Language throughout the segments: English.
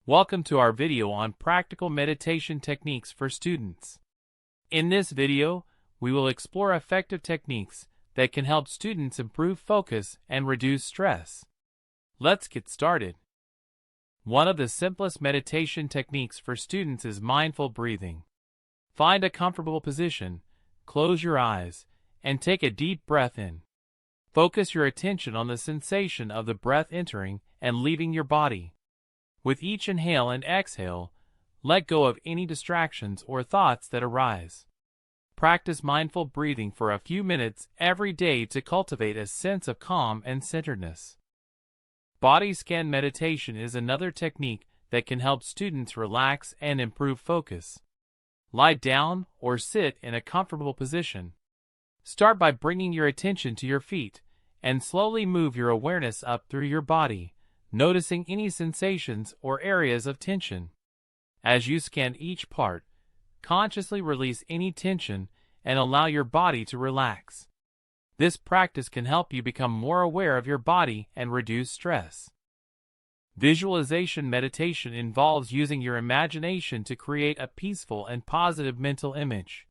Welcome to our video on practical meditation techniques for students. In this video, we will explore effective techniques that can help students improve focus and reduce stress. Let's get started. One of the simplest meditation techniques for students is mindful breathing. Find a comfortable position, close your eyes, and take a deep breath in. Focus your attention on the sensation of the breath entering and leaving your body. With each inhale and exhale, let go of any distractions or thoughts that arise. Practice mindful breathing for a few minutes every day to cultivate a sense of calm and centeredness. Body scan meditation is another technique that can help students relax and improve focus. Lie down or sit in a comfortable position. Start by bringing your attention to your feet and slowly move your awareness up through your body, noticing any sensations or areas of tension. As you scan each part, consciously release any tension and allow your body to relax. This practice can help you become more aware of your body and reduce stress. Visualization meditation involves using your imagination to create a peaceful and positive mental image.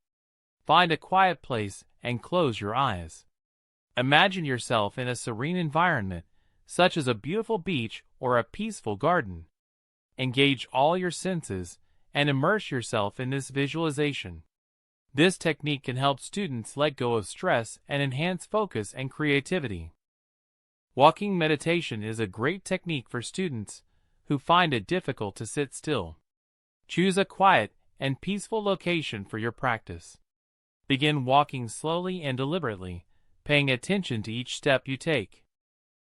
Find a quiet place and close your eyes. Imagine yourself in a serene environment, such as a beautiful beach or a peaceful garden. Engage all your senses and immerse yourself in this visualization. This technique can help students let go of stress and enhance focus and creativity. Walking meditation is a great technique for students who find it difficult to sit still. Choose a quiet and peaceful location for your practice. Begin walking slowly and deliberately, paying attention to each step you take.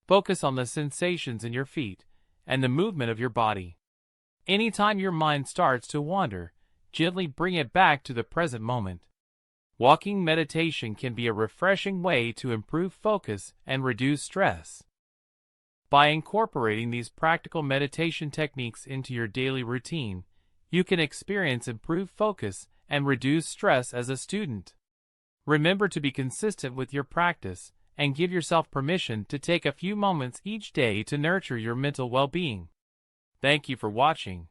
Focus on the sensations in your feet and the movement of your body. Anytime your mind starts to wander, gently bring it back to the present moment. Walking meditation can be a refreshing way to improve focus and reduce stress. By incorporating these practical meditation techniques into your daily routine, you can experience improved focus and reduce stress as a student. Remember to be consistent with your practice and give yourself permission to take a few moments each day to nurture your mental well-being. Thank you for watching.